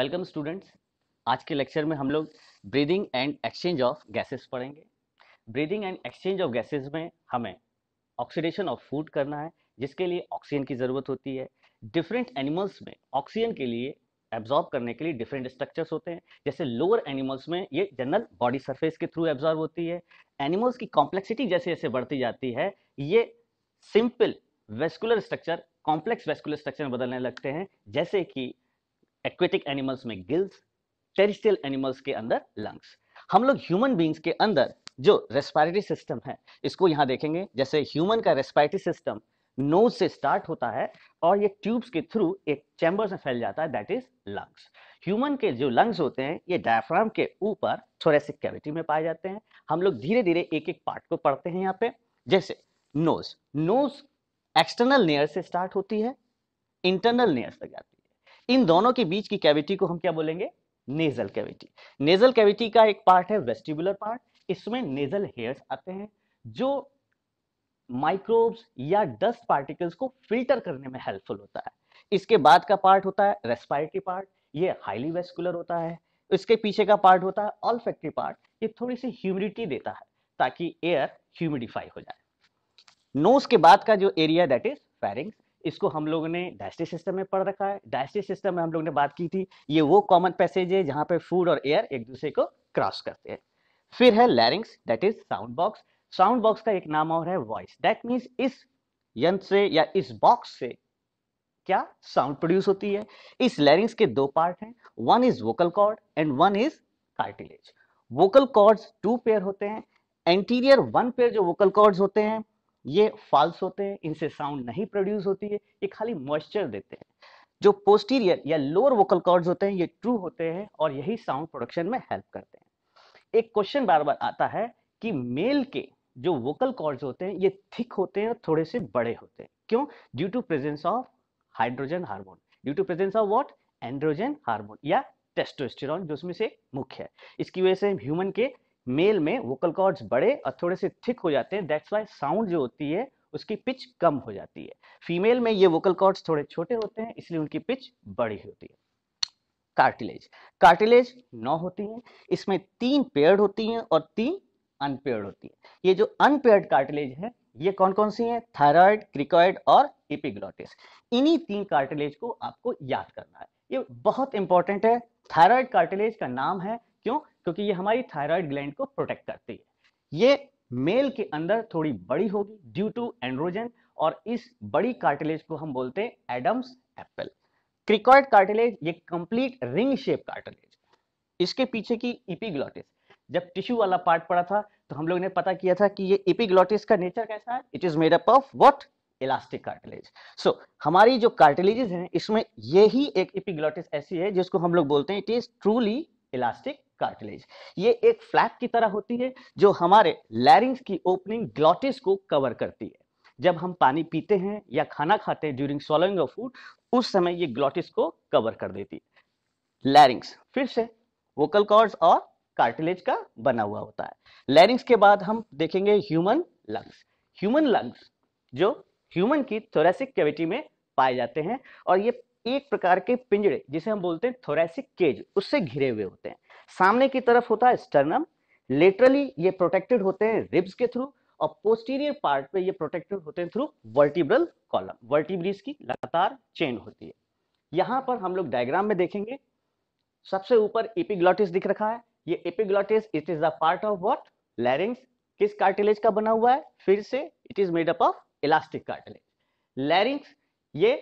Welcome students. आज के lecture में हम लोग breathing and exchange of gases पढ़ेंगे। Breathing and exchange of gases में हमें ऑक्सीडेशन ऑफ फूड करना है, जिसके लिए ऑक्सीजन की ज़रूरत होती है। डिफरेंट एनिमल्स में ऑक्सीजन के लिए एब्जॉर्ब करने के लिए डिफरेंट स्ट्रक्चर्स होते हैं। जैसे लोअर एनिमल्स में ये जनरल बॉडी सरफेस के थ्रू एब्जॉर्ब होती है। एनिमल्स की कॉम्प्लेक्सिटी जैसे जैसे बढ़ती जाती है, ये simple vascular structure complex vascular structure बदलने लगते हैं, जैसे कि एक्वेटिक एनिमल्स में गिल्स, टेरेस्ट्रियल एनिमल्स के अंदर लंग्स। हम लोग ह्यूमन बींग्स के अंदर जो रेस्पिरेटरी सिस्टम है इसको यहाँ देखेंगे। जैसे ह्यूमन का रेस्पिरेटरी सिस्टम नोज से स्टार्ट होता है और ये ट्यूब्स के थ्रू एक चैम्बर में फैल जाता है, दैट इज लंग्स। ह्यूमन के जो लंग्स होते हैं ये डायफ्राम के ऊपर थोरेसिक कैविटी में पाए जाते हैं। हम लोग धीरे धीरे एक एक पार्ट को पढ़ते हैं यहाँ पे। जैसे नोज, नोज एक्सटर्नल लेयर से स्टार्ट होती है, इंटरनल लेयर तक जाती है। इन दोनों के बीच की कैविटी को हम क्या बोलेंगे? Nasal cavity. नेजल कैविटी का एक पार्ट है वेस्टिबुलर पार्ट। इसमें नेजल हेयर्स आते हैं जो माइक्रोब्स या डस्ट पार्टिकल्स को फिल्टर करने में हेल्पफुल होता है। इसके बाद का पार्ट होता है रेस्पिरेटरी पार्ट, ये हाईली वेस्कुलर होता है। इसके पीछे का पार्ट होता है ऑल्फैक्टरी पार्ट, ये थोड़ी सी ह्यूमिडिटी देता है ताकि एयर ह्यूमिडिफाई हो जाए। नोज के बाद का जो एरिया दैट इज फेरिंग्स, इसको हम लोगों ने डाइजेस्टिव सिस्टम में पढ़ रखा है। डाइजेस्टिव सिस्टम में हम लोगों ने बात की थी, ये वो कॉमन पैसेज है जहां पे फूड और एयर एक दूसरे को क्रॉस करते हैं। फिर है लैरिंग्स that is sound box. Sound box का एक नाम और है वॉइस, दैट मीन्स इस यंत्र से या इस बॉक्स से क्या साउंड प्रोड्यूस होती है। इस लैरिंग्स के दो पार्ट हैं, one is vocal cord and one is cartilage. Vocal cords two pair होते हैं। एंटीरियर वन पेयर जो वोकल कॉर्ड्स होते हैं ये फॉल्स होते हैं, इनसे साउंड नहीं प्रोड्यूस होती है, ये खाली मॉइस्चर देते हैं। जो पोस्टीरियर या लोअर वोकल कॉर्ड्स होते हैं ये ट्रू होते हैं और यही साउंड प्रोडक्शन में हेल्प करते हैं। एक क्वेश्चन बार बार आता है कि मेल के जो वोकल कॉर्ड्स होते हैं ये थिक होते हैं और थोड़े से बड़े होते हैं, क्यों? Due to presence of hydrogen hormone, due to presence of what? Androgen hormone या टेस्टोस्टेरोन, जो उसमें से मुख्य है। इसकी वजह से ह्यूमन के मेल में वोकल कॉर्ड्स बड़े और थोड़े से थिक हो जाते हैं, दैट्स व्हाई साउंड जो होती है उसकी पिच कम हो जाती है। फीमेल में ये वोकल कॉर्ड्स थोड़े छोटे होते हैं, इसलिए उनकी पिच बड़ी होती है। कार्टिलेज, कार्टिलेज 9 होती हैं, इसमें 3 पेयर्ड होती हैं और 3 अनपेयर्ड होती है। ये जो अनपेयर्ड कार्टिलेज है ये कौन कौन सी हैं? थायराइड, क्रिकॉइड और एपिग्लॉटिस। इन्हीं 3 कार्टिलेज को आपको याद करना है, ये बहुत इंपॉर्टेंट है। थायराइड कार्टिलेज का नाम है क्यों? क्योंकि ये हमारी थायराइड ग्लैंड को प्रोटेक्ट करती है। ये मेल के अंदर थोड़ी बड़ी होगी ड्यू टू एंड्रोजन, और इस बड़ी कार्टिलेज को हम बोलते हैं एडम्स एप्पल। क्रिकॉइड कार्टिलेज ये कंप्लीट रिंग शेप कार्टिलेज। इसके पीछे की एपिग्लॉटिस, जब टिश्यू वाला पार्ट पड़ा था तो हम लोग ने पता किया था कि ये एपिग्लॉटिस का नेचर कैसा है, it is made up of what? Elastic cartilage. So हमारी जो कार्टिलेजेस हैं इसमें यही एक एपिग्लॉटिस ऐसी है जिसको हम लोग बोलते हैं it is truly elastic cartilage. ये एक फ्लैप की तरह होती है जो हमारे लैरिंग्स की ओपनिंग ग्लॉटिस को कवर करती है। जब हम पानी पीते हैं या खाना खाते हैं ड्यूरिंग swallowing ऑफ फूड, उस समय ये ग्लॉटिस को कवर कर देती है। लैरिंग्स फिर से वोकल कॉर्ड्स और कार्टिलेज का बना हुआ होता है। लैरिंग्स के बाद हम देखेंगे ह्यूमन लंग्स। ह्यूमन लंग्स जो ह्यूमन की थोरेसिक कैविटी में पाए जाते हैं और ये एक प्रकार के पिंजरे जिसे हम बोलते हैं थोरेसिक केज, उससे घिरे हुए होते हैं। सामने की तरफ होता है स्टर्नम, लेटरली ये प्रोटेक्टेड होते हैं रिब्स के थ्रू, और पोस्टीरियर पार्ट पे ये प्रोटेक्टेड होते हैं थ्रू वर्टिब्रल कॉलम। वर्टिब्रीज की लगातार चेन होती है। यहां पर हम लोग डायग्राम में देखेंगे, सबसे ऊपर एपिग्लॉटिस दिख रखा है। ये epiglottis it is a part of what? लैरिंग्स। किस कार्टिलेज का बना हुआ है? फिर से it is made up of elastic cartilage. लैरिंग्स ये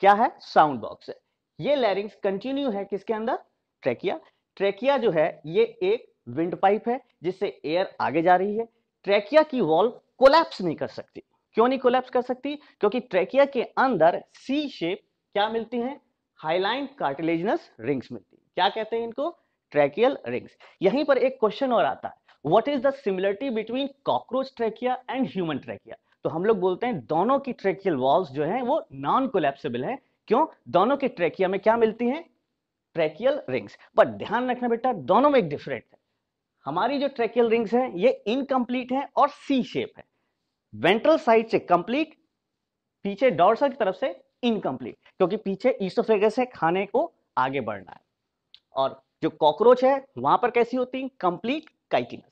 क्या है? साउंड बॉक्स है। ये लैरिंग्स कंटिन्यू है किसके अंदर? ट्रेकिया। ट्रेकिया जो है ये एक विंड पाइप है जिससे एयर आगे जा रही है। ट्रेकिया की वॉल कोलैप्स नहीं कर सकती। क्यों नहीं कोलैप्स कर सकती? क्योंकि ट्रेकिया के अंदर सी शेप क्या मिलती है? हाइलाइन कार्टिलेजिनस रिंग्स मिलती है। क्या कहते हैं इनको? Tracheal rings. यहीं पर एक क्वेश्चन और आता है, what is the similarity between cockroach trachea and human trachea? तो हम लोग बोलते हैं दोनों की ट्रेकियल वॉल्स जो हैं वो नॉन कोलैप्सिबल है। क्यों? दोनों के ट्रेकिया में क्या मिलती हैं? Tracheal rings. बट ध्यान रखना बेटा, दोनों में एक डिफरेंट है। हमारी जो ट्रेकियल रिंग्स हैं ये इनकम्प्लीट है और सी शेप है। वेंट्रल साइड से कंप्लीट, पीछे डॉर्सल की तरफ से इनकम्प्लीट, क्योंकि पीछे ईसोफेगस से खाने को आगे बढ़ना है। और जो कॉकरोच है वहां पर कैसी होती है, कंप्लीट काइटिनस।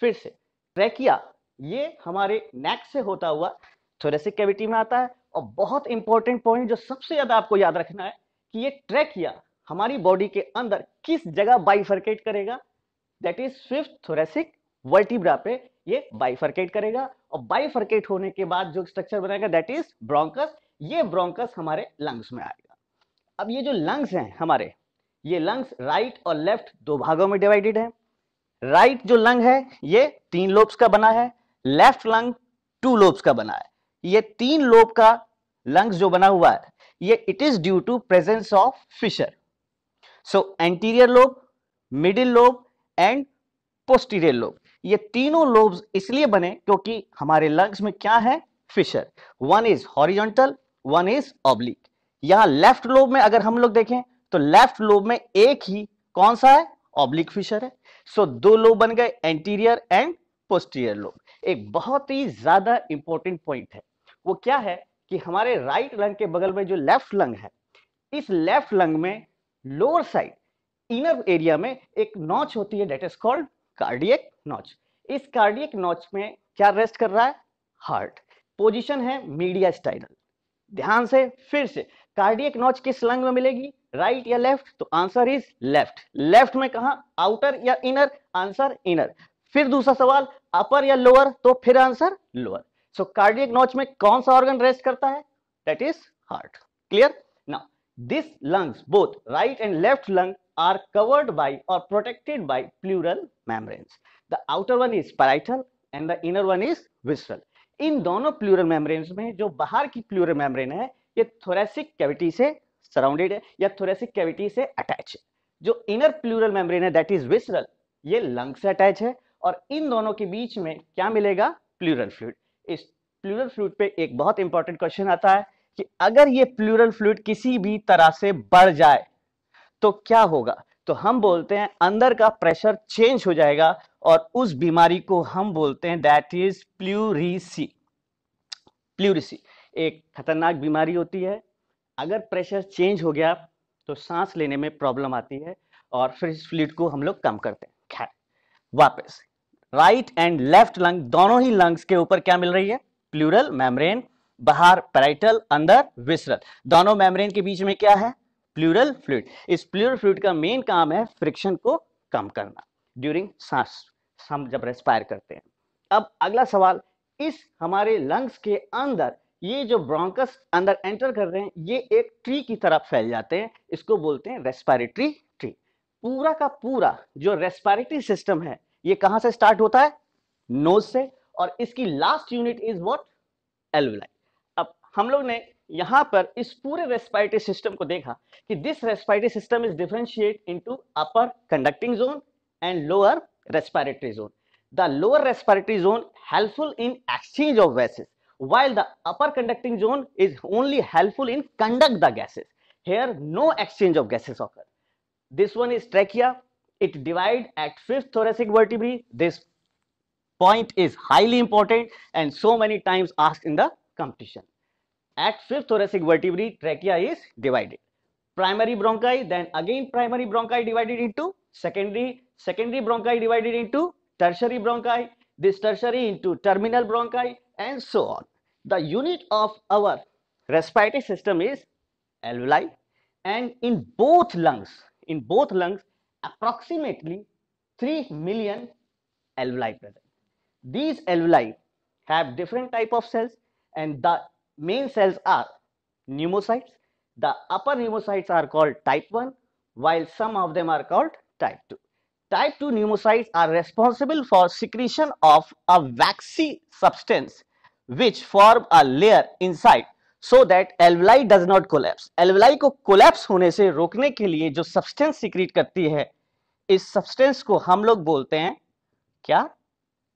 फिर से ट्रैकिया, ये हमारे नेक से होता हुआ थोरेसिक कैविटी में आता है। और बहुत इंपॉर्टेंट पॉइंट जो सबसे ज्यादा आपको याद रखना है कि ये ट्रैकिया हमारी बॉडी के अंदर किस जगह बाइफरकेट करेगा, that is fifth thoracic vertebra पे ये बाइफरकेट करेगा। और बाइफरकेट होने के बाद जो स्ट्रक्चर बनेगा दैट इज ब्रोंकस। ये ब्रोंकस हमारे लंग्स में आएगा। अब ये जो लंग्स हैं हमारे, ये लंग्स राइट और लेफ्ट दो भागों में डिवाइडेड है। राइट जो लंग है ये 3 लोब्स का बना है, लेफ्ट लंग 2 लोब्स का बना है। ये 3 लोब का लंग्स जो बना हुआ है ये it is due to presence of fissure. So anterior lobe, middle lobe and posterior lobe, ये तीनों लोब्स इसलिए बने क्योंकि हमारे लंग्स में क्या है, fissure. One is horizontal, one is oblique. यहां लेफ्ट लोब में अगर हम लोग देखें तो लेफ्ट लोब में एक ही कौन सा है, ऑब्लिक फिशर है। सो 2 लोब बन गए, एंटीरियर एंड पोस्टीरियर लोब। एक बहुत ही ज्यादा इंपॉर्टेंट पॉइंट है, वो क्या है कि हमारे राइट लंग के बगल में जो लेफ्ट लंग है, इस लेफ्ट लंग में लोअर साइड इनर एरिया में एक नॉच होती है, that is called cardiac notch. इस कार्डियक नॉच में क्या रेस्ट कर रहा है, हार्ट। पोजीशन है मीडियास्टाइनल। ध्यान से, फिर से कार्डियक नॉच किस लंग में मिलेगी, राइट या लेफ्ट, तो आंसर इज लेफ्ट। लेफ्ट में कहां, आउटर या इनर, आंसर इनर। फिर दूसरा सवाल, अपर या लोअर, तो फिर आंसर लोअर। सो कार्डियक नॉच में कौन सा ऑर्गन रेस्ट करता है, that is heart. Clear. Now this lungs, both right and left lung are covered by or protected by pleural membranes. The outer one is parietal and the inner one is visceral. इन दोनों plural membranes में जो बाहर की pleural membrane है ये thoracic cavity से surrounded है या थोरेसिक कैविटी से अटैच है। जो इनर प्लूरल मेम्ब्रेन है दैट इज विसरल, ये लंग से अटैच है। और इन दोनों के बीच में क्या मिलेगा, प्लूरल फ्लूइड। इस प्लूरल फ्लूइड पे एक बहुत इंपॉर्टेंट क्वेश्चन आता है कि अगर ये प्लूरल फ्लूइड किसी भी तरह से बढ़ जाए तो क्या होगा, तो हम बोलते हैं अंदर का प्रेशर चेंज हो जाएगा और उस बीमारी को हम बोलते हैं दैट इज प्लूरिसी। प्लूरिसी एक खतरनाक बीमारी होती है। अगर प्रेशर चेंज हो गया तो सांस लेने में प्रॉब्लम आती है और फिर इस फ्लूइड को हम लोग कम करते हैं। खैर वापस, राइट एंड लेफ्ट लंग दोनों ही लंग्स के ऊपर क्या मिल रही है, प्लूरल मेम्ब्रेन। बाहर पैराइटल, अंदर विसरल। दोनों मेम्ब्रेन के बीच में क्या है, प्लूरल फ्लूइड। इस प्लूरल फ्लूइड का मेन काम है फ्रिक्शन को कम करना ड्यूरिंग सांस, हम जब रेस्पायर करते हैं। अब अगला सवाल, इस हमारे लंग्स के अंदर ये जो ब्रोंकस अंदर एंटर कर रहे हैं ये एक ट्री की तरफ फैल जाते हैं, इसको बोलते हैं रेस्पिरेटरी ट्री। पूरा का पूरा जो रेस्पिरेटरी सिस्टम है ये कहां से स्टार्ट होता है, नोज से, और इसकी last unit is what, alveoli. अब हम लोग ने यहां पर इस पूरे रेस्पिरेटरी सिस्टम को देखा कि this respiratory system is differentiate into upper conducting zone and lower respiratory zone. The lower respiratory zone helpful in exchange of gases while the upper conducting zone is only helpful in conduct the gases. Here no exchange of gases occur. This one is trachea. It divide at fifth thoracic vertebrae. This point is highly important and so many times asked in the competition. At fifth thoracic vertebrae, trachea is divided. Primary bronchi, then again primary bronchi divided into secondary bronchi divided into tertiary bronchi, this tertiary into terminal bronchi, and so on. The unit of our respiratory system is alveoli, and in both lungs approximately 3 million alveoli present. These alveoli have different type of cells and the main cells are pneumocytes. The upper pneumocytes are called type 1 while some of them are called type 2. Type 2 pneumocytes are responsible for secretion of a waxy substance which form a layer inside so that alveoli does not collapse. alveoli को collapse होने से रोकने के लिए जो substance secrete करती है, इस substance को हम लोग बोलते हैं क्या,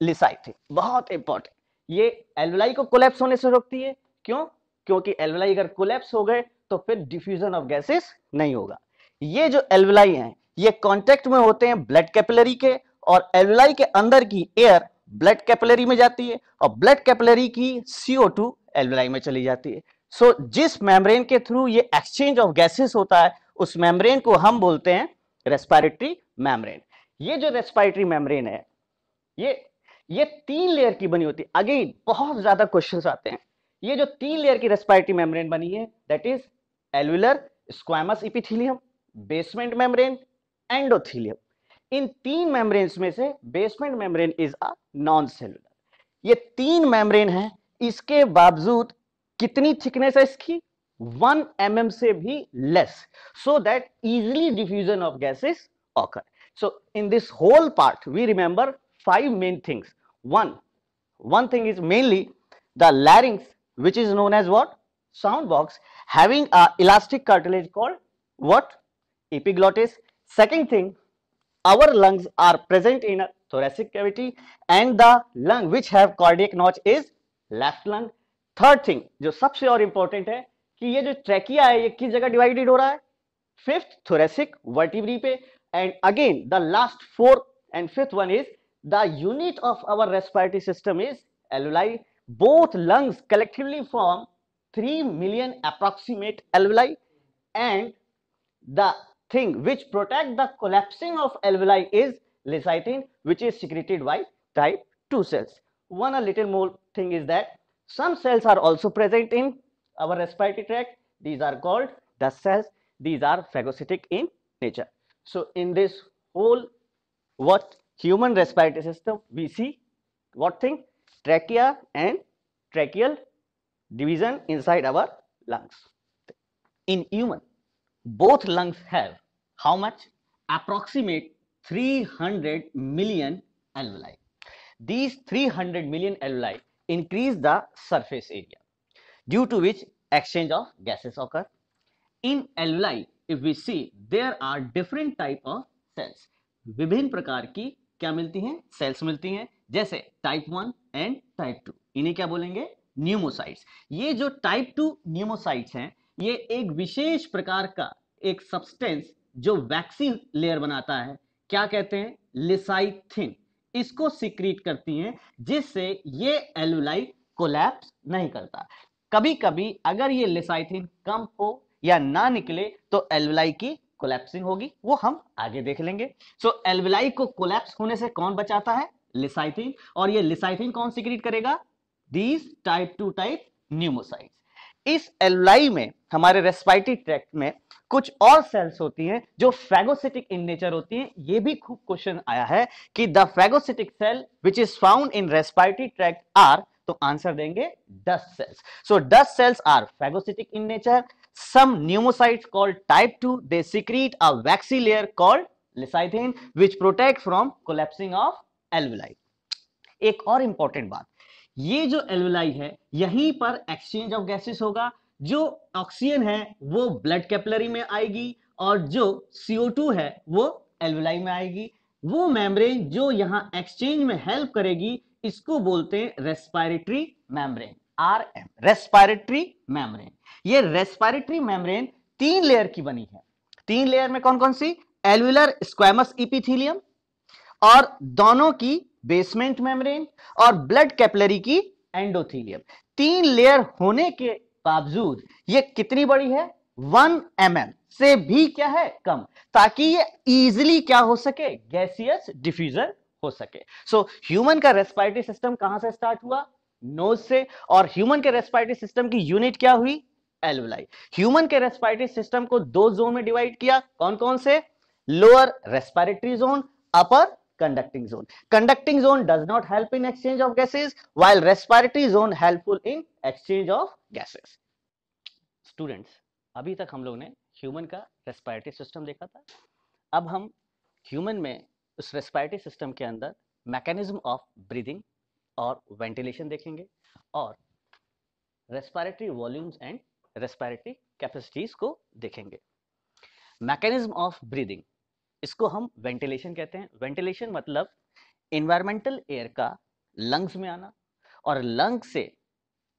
लिसाइथिन। बहुत इंपॉर्टेंट, ये alveoli को collapse होने से रोकती है। क्यों, क्योंकि alveoli अगर collapse हो गए तो फिर diffusion of gases नहीं होगा। ये जो alveoli हैं ये कांटेक्ट में होते हैं ब्लड कैपिलरी के, और alveoli के अंदर की एयर ब्लड कैपिलरी में जाती है और ब्लड कैपिलरी की CO2 alveoli में चली जाती है। सो जिस मेम्ब्रेन के थ्रू ये एक्सचेंज ऑफ गैसेस होता है उस मेम्ब्रेन को हम बोलते हैं रेस्पिरेटरी मेम्ब्रेन। ये जो रेस्पिरेटरी मेम्ब्रेन है, ये 3 लेयर की बनी होती है। अगेन बहुत ज्यादा क्वेश्चंस आते हैं। ये जो 3 लेयर की रेस्पिरेटरी मेम्ब्रेन बनी है, that is alveolar, squamous epithelium, basement membrane, endothelium. In 3 membranes में से basement membrane is a non cellular. ये 3 मेम्ब्रेन है, इसके बावजूद कितनी थिकनेस है इसकी? 1 mm से भी less, so that easily diffusion of gases occur. So in this whole part we remember 5 main things. One thing is mainly the larynx, which is known as what? Sound box, having a elastic cartilage called what? Epiglottis. Second thing, our lungs are present in a thoracic cavity, and the lung which have cardiac notch is left lung. Third thing जो सबसे और important है कि ये जो trachea है, ये किस जगह डिवाइडेड हो रहा है? फिफ्थ थोरेसिक वर्टिब्री पे। And again the last fourth and fifth one is the unit of our respiratory system is alveoli. Both lungs collectively form 3 million approximate alveoli, and the thing which protect the collapsing of alveoli is lecithin, which is secreted by type 2 cells. One a little more thing is that some cells are also present in our respiratory tract. These are called dust cells. These are phagocytic in nature. So in this whole what human respiratory system, we see what thing? Trachea and tracheal division inside our lungs. In human, both lungs have how much? Approximate 300 million alveoli. These 300 million alveoli increase the surface area, due to which exchange of gases occur. In alveoli, if we see, there are different type of cells. विभिन्न प्रकार की क्या मिलती हैं? Sales मिलती हैं, जैसे type 1 and type 2। इन्हें क्या बोलेंगे? न्यूमोसाइट्स। ये जो टाइप 2 न्यूमोसाइट्स हैं, ये एक विशेष प्रकार का एक सब्सटेंस जो वैक्सी लेयर बनाता है, क्या कहते हैं? लिसाइथिन। इसको सीक्रेट करती हैं, जिससे ये एल्वुलाई कोलैप्स नहीं करता। कभी कभी अगर ये लिसाइथिन कम हो या ना निकले तो एल्वुलाई की कोलैप्सिंग होगी, वो हम आगे देख लेंगे। सो एल्वुलाई को कोलैप्स होने से कौन बचाता है? लिसाइथिन। और ये लिसाइथिन कौन सीक्रेट करेगा? These type 2 type pneumocytes. इस एल्वुलाई में, हमारे रेस्पिरेटरी ट्रैक्ट में कुछ और सेल्स होती हैं जो फैगोसिटिक इन नेचर होती हैं। ये भी खूब क्वेश्चन आया है कि the phagocytic cell which is found in respiratory tract are, तो आंसर देंगे dust cells. So dust cells are phagocytic in nature. Some pneumocytes called type 2, they secrete a waxy layer called lecithin, which protect from collapsing of alveoli. एक और important बात, ये जो alveoli है, यहीं पर एक्सचेंज ऑफ गैसेस होगा। जो ऑक्सीजन है वो ब्लड कैपिलरी में आएगी, और जो CO2 है वो एल्वुलाई में आएगी। वो मेम्ब्रेन जो यहां एक्सचेंज में हेल्प करेगी, इसको बोलते हैं respiratory membrane, RM, respiratory membrane. ये रेस्पिरेटरी मेम्ब्रेन 3 लेयर की बनी है। 3 लेयर में कौन कौन सी? एल्वुलर स्क्वैमस एपिथेलियम, और दोनों की बेसमेंट मेम्ब्रेन, और ब्लड कैपिलरी की एंडोथेलियम। 3 लेयर होने के बावजूद ये कितनी बड़ी है? 1 mm से भी क्या है? कम, ताकि ये इजीली क्या हो सके? गैसियस डिफ्यूजन हो सके। सो ह्यूमन का रेस्पिरेटरी सिस्टम कहां से स्टार्ट हुआ? नोज से। और ह्यूमन के रेस्पिरेटरी सिस्टम की यूनिट क्या हुई? एल्वुलाई। ह्यूमन के रेस्पिरेटरी सिस्टम को 2 जोन में डिवाइड किया। कौन कौन से? Lower respiratory zone, upper conducting zone. Conducting zone does not help in exchange of gases, while respiratory zone helpful in exchange of gases. Students, अभी तक हम लोग ने ह्यूमन का रेस्पिरेटरी सिस्टम देखा था। अब हम ह्यूमन में उस रेस्पिरेटरी सिस्टम के अंदर मैकेनिज्म ऑफ ब्रीदिंग और वेंटिलेशन देखेंगे, और respiratory volumes and respiratory capacities को देखेंगे। मैकेनिज्म ऑफ ब्रीदिंग, इसको हम वेंटिलेशन कहते हैं। वेंटिलेशन मतलब इन्वायरमेंटल एयर का लंग्स में आना, और लंग से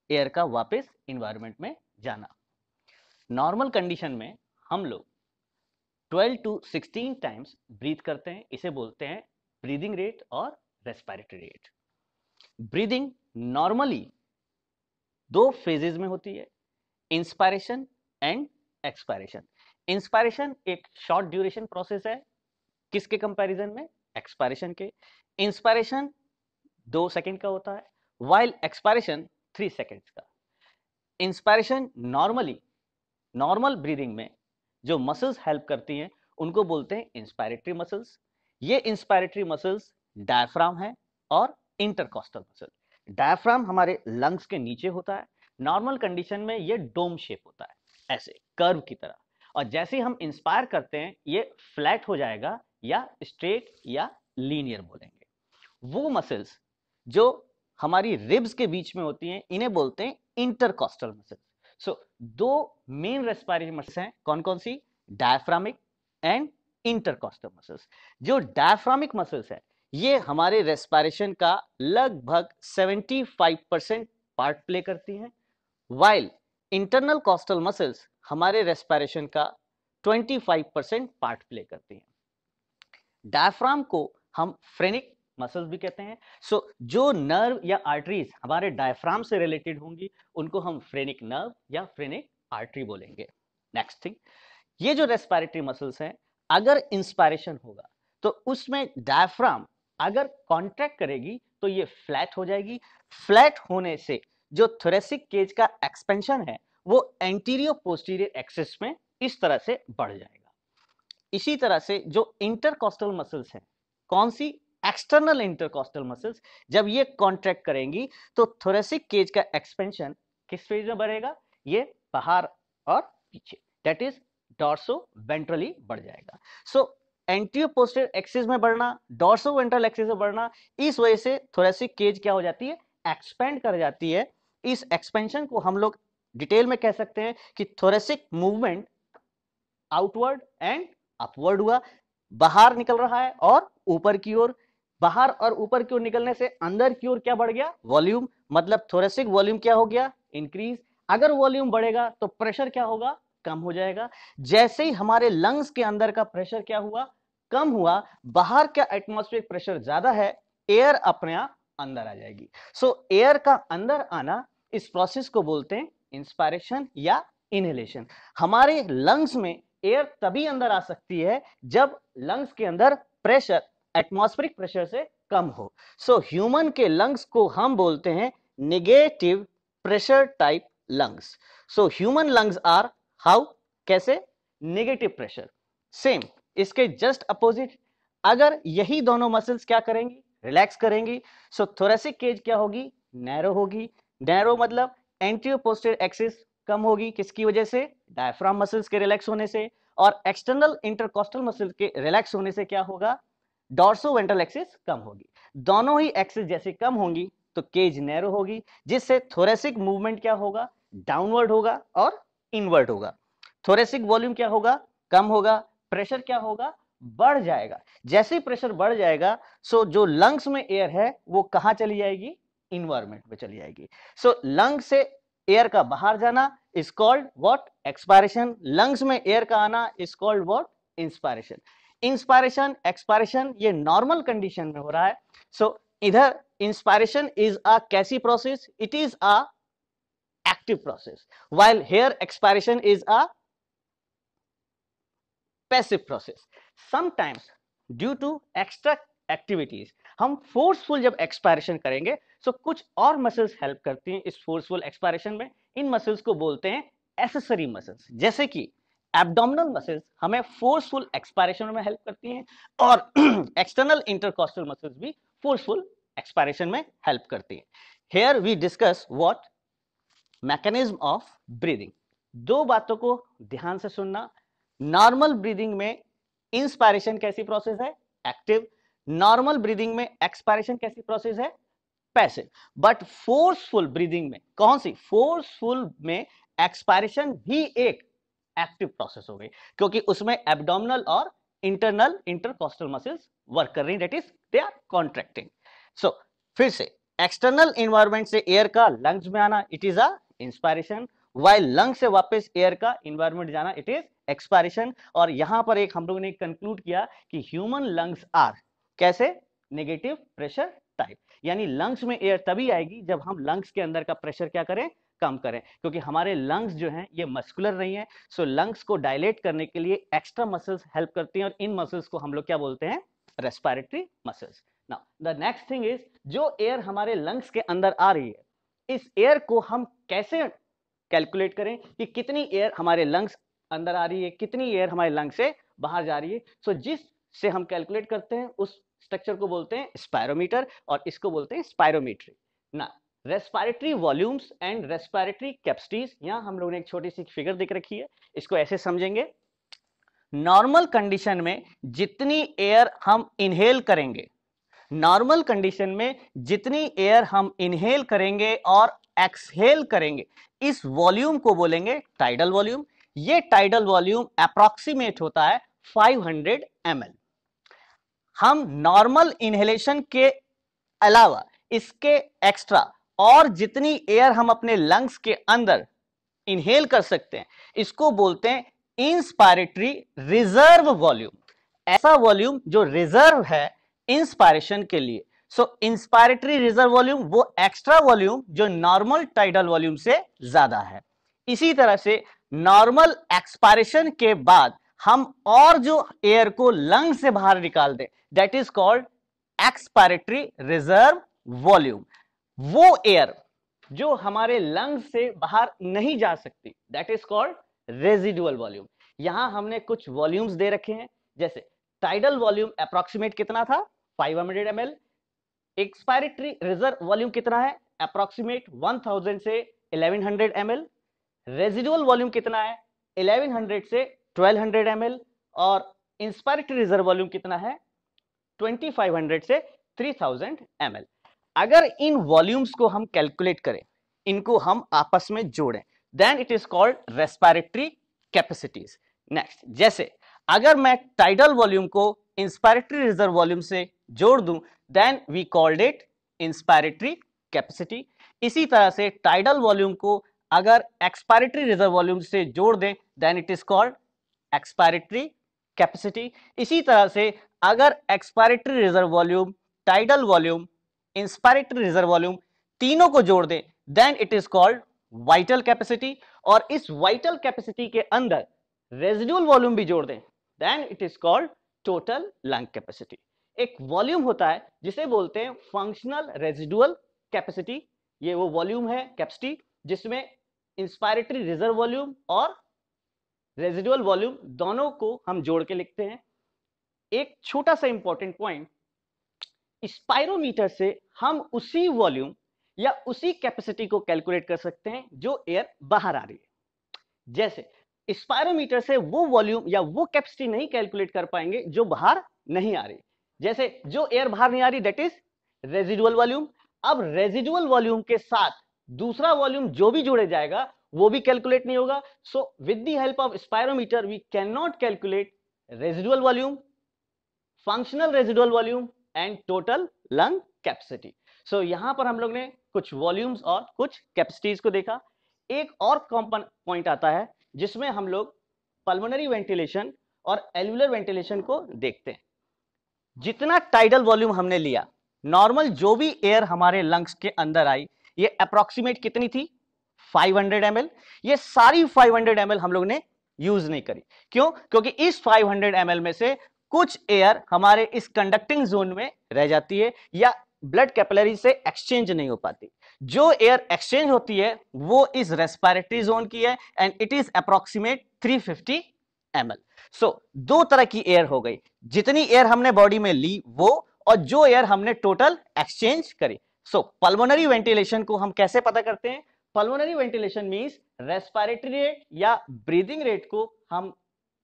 एयर का वापस इन्वायरमेंट में जाना। नॉर्मल कंडीशन में हम लोग 12 to 16 टाइम्स ब्रीथ करते हैं, इसे बोलते हैं ब्रीदिंग रेट और respiratory rate. Breathing normally 2 phases में होती है, इंस्पायरेशन एंड एक्सपायरेशन। इंस्पायरेशन एक शॉर्ट ड्यूरेशन प्रोसेस है, किसके कंपैरिजन में? एक्सपायरेशन के। इंस्पायरेशन 2 सेकंड का होता है, वाइल एक्सपायरेशन 3 सेकंड्स का। इंस्पायरेशन नॉर्मल ब्रीदिंग में जो मसल्स हेल्प करती हैं उनको बोलते हैं इंस्पायरेटरी मसल्स। ये इंस्पायरेटरी मसल्स डायफ्राम है और इंटरकॉस्टल मसल। डायफ्राम हमारे लंग्स के नीचे होता है, नॉर्मल कंडीशन में ये डोम शेप होता है, ऐसे कर्व की तरह, और जैसे ही हम इंस्पायर करते हैं ये फ्लैट हो जाएगा या स्ट्रेट या लीनियर बोलेंगे। वो मसल्स जो हमारी रिब्स के बीच में होती हैं इन्हें बोलते हैं इंटरकॉस्टल मसल्स। सो दो मेन रेस्पिरेटरी मसल्स हैं, कौन कौन सी? Diaphragmatic and intercostal muscles. जो डायफ्रामिक मसल्स है ये हमारे रेस्पिरेशन का लगभग 75% पार्ट प्ले करती हैं, वाइल इंटरनल कॉस्टल मसल्स हमारे रेस्पिरेशन का 25% पार्ट प्ले करती हैं। डायफ्राम को हम फ्रेनिक मसल्स भी कहते हैं। सो जो नर्व या आर्टरीज हमारे डायफ्राम से रिलेटेड होंगी उनको हम फ्रेनिक नर्व या फ्रेनिक आर्टरी बोलेंगे। नेक्स्ट थिंग, ये जो रेस्पिरेटरी मसल्स हैं अगर इंस्पायरेशन होगा तो उसमें डायफ्राम अगर कॉन्ट्रैक्ट करेगी तो ये फ्लैट हो जाएगी। फ्लैट होने से जो थोरेसिक केज का एक्सपेंशन है वो एंटीरियर पोस्टीरियर एक्सिस में इस तरह से बढ़ जाएगा। इसी तरह से जो इंटरकॉस्टल मसल्स हैं, कौन सी? एक्सटर्नल इंटरकॉस्टल मसल्स, जब ये कॉन्ट्रैक्ट करेंगी तो थोरेसिक केज का एक्सपेंशन किस फेज में बढ़ेगा? ये बाहर और पीछे, दैट इज डॉर्सो वेंट्रली बढ़ जाएगा। सो एंटीरियर पोस्टीरियर एक्सिस में बढ़ना, डॉर्सो वेंट्रल एक्सिस में बढ़ना, इस वजह से थोरेसिक केज क्या हो जाती है? एक्सपेंड कर जाती है। इस एक्सपेंशन को हम लोग डिटेल में कह सकते हैं कि thoracic movement outward and upward हुआ, बाहर निकल रहा है और ऊपर की ओर। बाहर और ऊपर की ओर निकलने से अंदर की ओर क्या बढ़ गया? वॉल्यूम, मतलब थोरेसिक वॉल्यूम क्या हो गया? इंक्रीज। अगर वॉल्यूम बढ़ेगा तो प्रेशर क्या होगा? कम हो जाएगा। जैसे ही हमारे लंग्स के अंदर का प्रेशर क्या हुआ? कम हुआ। बाहर का एटमॉस्फेरिक प्रेशर ज्यादा है, एयर अपने आप अंदर आ जाएगी। सो एयर का अंदर आना, इस प्रोसेस को बोलते हैं इंस्पायरेशन या इनहेलेशन। हमारे लंग्स में एयर तभी अंदर आ सकती है जब लंग्स के अंदर प्रेशर एटमॉस्फेरिक प्रेशर से कम हो। सो ह्यूमन के लंग्स को हम बोलते हैं negative pressure type lungs. So human lungs are how? कैसे? Negative pressure. सेम इसके जस्ट अपोजिट, अगर यही दोनों मसल्स क्या करेंगी? रिलैक्स करेंगी। सो थोरेसिक केज क्या होगी? नैरो होगी। नैरो मतलब एंटीरियर पोस्टीरियर एक्सिस कम होगी, किसकी वजह से? डायफ्राम मसल्स के रिलैक्स होने से। और एक्सटर्नल इंटरकॉस्टल मसल्स के रिलैक्स होने से क्या होगा? डॉर्सो वेंट्रल एक्सिस कम होगी। दोनों ही एक्सिस जैसे कम होंगी तो केज नैरो होगी, जिससे थोरेसिक मूवमेंट क्या होगा? डाउनवर्ड होगा और इनवर्ड होगा। थोरेसिक वॉल्यूम क्या होगा? कम होगा। प्रेशर क्या होगा? बढ़ जाएगा। जैसे ही प्रेशर बढ़ जाएगा सो जो लंग्स में एयर है वो कहां चली जाएगी? इन्वायरमेंट में चली जाएगी। सो लंग से एयर का बाहर जाना is called what? Expiration. Lungs में एयर का आना is called what? Inspiration. Inspiration expiration ये नॉर्मल कंडीशन में हो रहा है। सो इधर इंस्पायरेशन इज अ कैसी process? It is a active process, while here expiration is a passive process. Sometimes due to extra activities हम फोर्सफुल जब एक्सपायरेशन करेंगे तो कुछ और मसल्स हेल्प करती हैं इस फोर्सफुल एक्सपायरेशन में। इन मसल्स को बोलते हैं एसेसरी मसल्स, जैसे कि एब्डोमिनल मसल्स हमें फोर्सफुल एक्सपायरेशन में हेल्प करती हैं और एक्सटर्नल इंटरकॉस्टल मसल्स भी फोर्सफुल एक्सपायरेशन में हेल्प करती हैं। Here we discuss what? Mechanism of breathing. दो बातों को ध्यान से सुनना। नॉर्मल ब्रीदिंग में इंस्पायरेशन कैसी प्रोसेस है? एक्टिव। नॉर्मल ब्रीदिंग में एक्सपायरेशन कैसी प्रोसेस है? पैसिव। बट फोर्सफुल ब्रीदिंग में कौन सी? फोर्सफुल में एक्सपायरेशन भी एक एक्टिव प्रोसेस हो गई, क्योंकि उसमें एब्डोमिनल और इंटरनल इंटरकॉस्टल मसल्स वर्क कर रही हैं, that is they are contracting. So फिर से एक्सटर्नल एनवायरनमेंट से एयर का लंग्स में आना it is a inspiration, while lung से वापस एयर का एनवायरनमेंट जाना इट इज एक्सपायरेशन। और यहां पर एक हम लोगों ने कंक्लूड किया कि ह्यूमन लंग्स आर कैसे? नेगेटिव प्रेशर टाइप, यानी लंग्स में एयर तभी आएगी जब हम लंग्स के अंदर का प्रेशर क्या करें? कम करें, क्योंकि हमारे लंग्स जो हैं ये मस्कुलर नहीं है। सो लंग्स को डायलेट करने के लिए एक्स्ट्रा मसल्स हेल्प करती हैं, और इन मसल्स को हम लोग क्या बोलते हैं? Respiratory muscles. Now the next thing is, जो एयर हमारे लंग्स के अंदर आ रही है, इस एयर को हम कैसे कैलकुलेट करें कि कितनी एयर हमारे लंग्स अंदर आ रही है, कितनी एयर हमारे लंग से बाहर जा रही है। सो जिस से हम कैलकुलेट करते हैं उस स्ट्रक्चर को बोलते हैं स्पायरोमीटर, और इसको बोलते हैं स्पायरोमीट्री। ना respiratory volumes and respiratory capacities, यहां हम लोगों ने एक छोटी सी फिगर दिख रखी है, इसको ऐसे समझेंगे। नॉर्मल कंडीशन में जितनी एयर हम इनहेल करेंगे, नॉर्मल कंडीशन में जितनी एयर हम इनहेल करेंगे और एक्सहेल करेंगे, इस वॉल्यूम को बोलेंगे टाइडल वॉल्यूम। ये टाइडल वॉल्यूम अप्रॉक्सीमेट होता है 500 ml। हम नॉर्मल इनहेलेशन के अलावा इसके एक्स्ट्रा और जितनी एयर हम अपने लंग्स के अंदर इनहेल कर सकते हैं, इसको बोलते हैं इंस्पायरेटरी रिजर्व वॉल्यूम। ऐसा वॉल्यूम जो रिजर्व है इंस्पायरेशन के लिए। सो इंस्पायरेटरी रिजर्व वॉल्यूम वो एक्स्ट्रा वॉल्यूम जो नॉर्मल टाइडल वॉल्यूम से ज्यादा है। इसी तरह से नॉर्मल एक्सपायरेशन के बाद हम और जो एयर को लंग से बाहर निकाल दें, that is called expiratory reserve volume. वो एयर जो हमारे लंग से बाहर नहीं जा सकती, that is called residual volume. यहां हमने कुछ वॉल्यूम्स दे रखे हैं, जैसे टाइडल वॉल्यूम अप्रॉक्सीमेट कितना था? 500 ml। एक्सपायरेटरी रिजर्व वॉल्यूम कितना है? अप्रॉक्सीमेट 1000 से 1100 ml। रेजिडुअल वॉल्यूम कितना है? 1100 से 1200 ml। और इंस्पायरेटरी रिजर्व वॉल्यूम कितना है? 2500 से 3000 ml। अगर इन वॉल्यूम्स को हम कैलकुलेट करें, इनको हम आपस में जोड़ें, then it is called respiratory capacities. Next, जैसे अगर मैं टाइडल वॉल्यूम को इंस्पायरेटरी रिजर्व वॉल्यूम से जोड़ दूं, then we called it inspiratory capacity. इसी तरह से टाइडल वॉल्यूम को अगर एक्सपायरेटरी रिजर्व वॉल्यूम से जोड़ दें, then it is called expiratory capacity. इसी तरह से अगर expiratory reserve volume, tidal volume, inspiratory reserve volume तीनों को जोड़ दें, then it is called vital capacity. और इस वाइटल कैपेसिटी के अंदर रेजिडुअल वॉल्यूम भी जोड़ दें, then it is called total lung capacity. एक वॉल्यूम होता है जिसे बोलते हैं फंक्शनल रेजिडुअल कैपेसिटी। ये वो वॉल्यूम है, कैपेसिटी, जिसमें इंस्पायरेटरी रिजर्व वॉल्यूम और रेजिडुअल वॉल्यूम दोनों को हम जोड़ के लिखते हैं। एक छोटा सा इंपॉर्टेंट पॉइंट, स्पायरोमीटर से हम उसी वॉल्यूम या उसी कैपेसिटी को कैलकुलेट कर सकते हैं जो एयर बाहर आ रही है। जैसे स्पायरोमीटर से वो वॉल्यूम या वो कैपेसिटी नहीं कैलकुलेट कर पाएंगे जो बाहर नहीं आ रही। जैसे जो एयर बाहर नहीं आ रही, दैट इज रेजिडुअल वॉल्यूम। अब रेजिडुअल वॉल्यूम के साथ दूसरा वॉल्यूम जो भी जोड़े जाएगा वो भी कैलकुलेट नहीं होगा। So with the help of spirometer we can not calculate residual volume, functional residual volume and total lung capacity. So यहां पर हम लोग ने कुछ वॉल्यूम्स और कुछ कैपेसिटीज को देखा। एक और कॉमन पॉइंट आता है जिसमें हम लोग पल्मोनरी वेंटिलेशन और एल्वुलर वेंटिलेशन को देखते हैं। जितना टाइडल वॉल्यूम हमने लिया, नॉर्मल जो भी एयर हमारे लंग्स के अंदर आई, ये अप्रॉक्सीमेट कितनी थी? 500 ml। ये सारी 500 ml हम लोग ने यूज नहीं करी। क्यों? क्योंकि इस 500 ml में से कुछ एयर हमारे इस कंडक्टिंग जोन में रह जाती है या ब्लड कैपिलरी से एक्सचेंज नहीं हो पाती। जो एयर एक्सचेंज होती है वो इस रेस्पिरेटरी जोन की है and it is approximate 350 ml। सो दो तरह की एयर हो गई, जितनी एयर हमने बॉडी में ली वो, और जो एयर हमने टोटल एक्सचेंज करी। सो पल्मोनरी वेंटिलेशन को हम कैसे पता करते हैं? Pulmonary ventilation means respiratory rate या ब्रीदिंग रेट को हम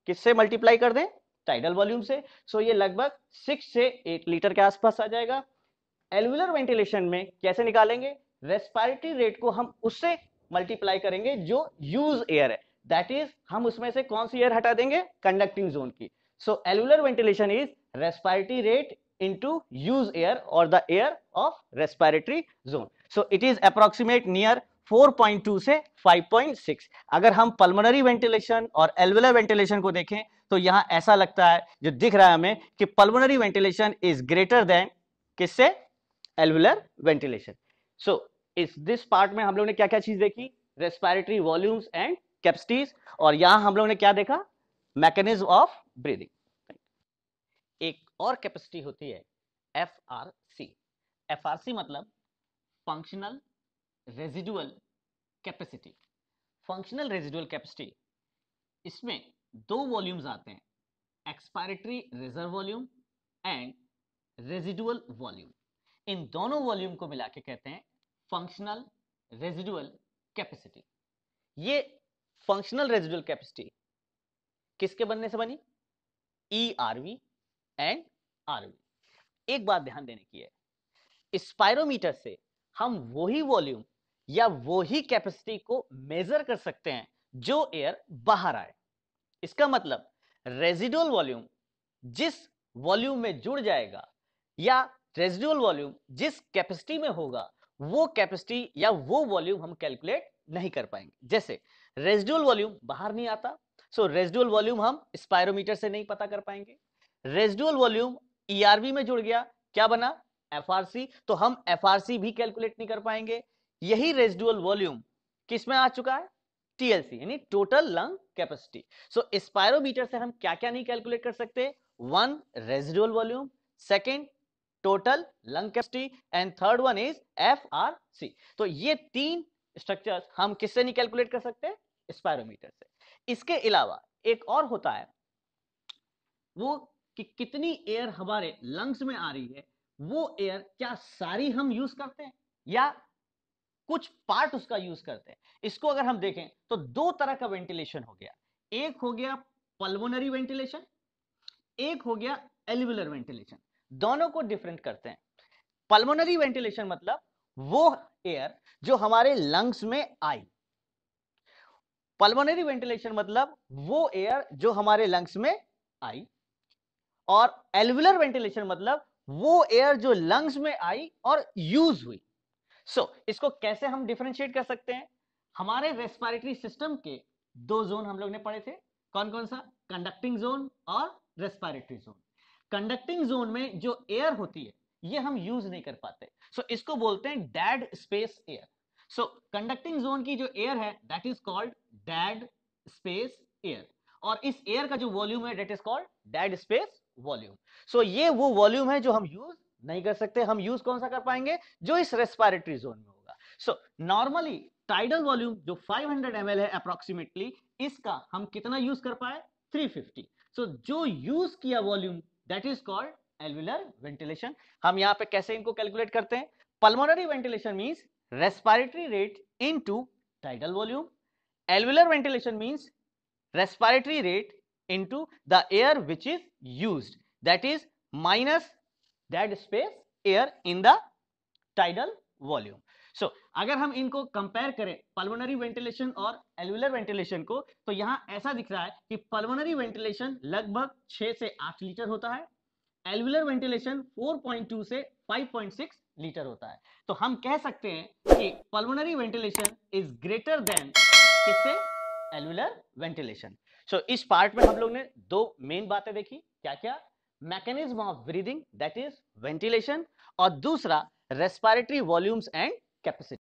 किससे मल्टीप्लाई कर दें? टाइडल वॉल्यूम से। सो ये लगभग 6 से 8 लीटर के आसपास आ जाएगा। एल्वुलर वेंटिलेशन में कैसे निकालेंगे? रेस्पिरेटरी रेट को हम उससे मल्टीप्लाई करेंगे जो यूज एयर है, दैट इज हम उसमें से कौन सी एयर हटा देंगे? कंडक्टिंग जोन की। So alveolar ventilation is respiratory rate into use air or the air of respiratory zone. So it is approximate near 4.2 से 5.6। अगर हम पल्मोनरी वेंटिलेशन और एल्वुलर वेंटिलेशन को देखें तो यहां ऐसा लगता है, जो दिख रहा है हमें, कि pulmonary ventilation is greater than किससे? Alveolar ventilation. सो इस दिस पार्ट में हम लोग ने क्या क्या चीज देखी? रेस्पिरेटरी वॉल्यूम्स एंड कैपेसिटीज, और यहां हम लोग ने क्या देखा, मैकेनिज्म ऑफ ब्रीदिंग। एक और कैपेसिटी होती है एफआरसी। एफआरसी मतलब functional residual capacity. Functional residual capacity, इसमें दो वॉल्यूम्स आते हैं, expiratory reserve volume and residual volume. इन दोनों वॉल्यूम को मिला के कहते हैं फंक्शनल रेजिडुअल कैपेसिटी। ये फंक्शनल रेजिडुअल कैपेसिटी किसके बनने से बनी, ईआरवी एंड आरवी। एक बात ध्यान देने की है, स्पायरोमीटर से हम वही वॉल्यूम या वही कैपेसिटी को मेजर कर सकते हैं जो एयर बाहर आए। इसका मतलब रेजिडुअल वॉल्यूम जिस वॉल्यूम में जुड़ जाएगा या रेजिडुअल वॉल्यूम जिस कैपेसिटी में होगा, वो कैपेसिटी या वो वॉल्यूम हम कैलकुलेट नहीं कर पाएंगे। जैसे रेजिडुअल वॉल्यूम बाहर नहीं आता, सो रेजिडुअल वॉल्यूम हम स्पायरोमीटर से नहीं पता कर पाएंगे। रेजिडुअल वॉल्यूम ईआरवी में जुड़ गया, क्या बना, एफआरसी, तो हम एफआरसी भी कैलकुलेट नहीं कर पाएंगे। यही रेजिडुअल वॉल्यूम किस में आ चुका है, टीएलसी यानी टोटल लंग कैपेसिटी। सो स्पायरोमीटर से हम क्या क्या नहीं कैलकुलेट कर सकते, one residual volume, second total lung capacity and third one is FRC. तो ये तीन स्ट्रक्चर्स हम किससे नहीं कैलकुलेट कर सकते, स्पायरोमीटर से। इसके अलावा एक और होता है, वो कि कितनी एयर हमारे लंग्स में आ रही है, वो एयर क्या सारी हम यूज करते हैं या कुछ पार्ट उसका यूज करते हैं। इसको अगर हम देखें तो दो तरह का वेंटिलेशन हो गया, एक हो गया पल्मोनरी वेंटिलेशन, एक हो गया एल्वियुलर वेंटिलेशन। दोनों को डिफरेंट करते हैं। पल्मोनरी वेंटिलेशन मतलब वो एयर जो हमारे लंग्स में आई, पल्मोनरी वेंटिलेशन मतलब वो एयर जो हमारे लंग्स में आई, और एल्वियुलर वेंटिलेशन मतलब वो एयर जो लंग्स में आई और यूज हुई। इसको कैसे हम डिफरेंशिएट कर सकते हैं, हमारे रेस्पिरेटरी सिस्टम के दो जोन हम लोग ने पढ़े थे, कौन कौन सा, कंडक्टिंग जोन और रेस्पिरेटरी जोन। कंडक्टिंग जोन में जो एयर होती है ये हम यूज नहीं कर पाते, इसको बोलते हैं dead space air. Conducting zone की जो एयर है that is called dead space air, और इस एयर का जो वॉल्यूम है that is called dead space volume. ये वो वॉल्यूम है जो हम यूज नहीं कर सकते। हम यूज कौन सा कर पाएंगे, जो इस रेस्पिरेटरी जोन में होगा। नॉर्मली टाइडल वॉल्यूम जो 500 ml है अप्रोक्सीमेटली, इसका हम कितना यूज कर पाए, 350। जो यूज किया volume that is called alveolar ventilation. हम यहां पे कैसे इनको कैलकुलेट करते हैं, pulmonary ventilation means respiratory rate into tidal volume, alveolar ventilation means respiratory rate into the air which is used, that is minus dead space air in the tidal volume. अगर हम इनको कंपेयर करें pulmonary ventilation और एल्वियुलर ventilation को, तो यहां ऐसा दिख रहा है कि पल्मोनरी वेंटिलेशन लगभग 6 से 8 लीटर होता है, एल्वियुलर वेंटिलेशन 4.2 से 5.6 लीटर होता है। तो हम कह सकते हैं कि pulmonary ventilation is greater than किससे, एल्वियुलर वेंटिलेशन। इस पार्ट में हम लोग ने दो मेन बातें देखी, क्या क्या, mechanism of breathing that is ventilation, और दूसरा रेस्पिरेटरी वॉल्यूम्स एंड कैपेसिटी।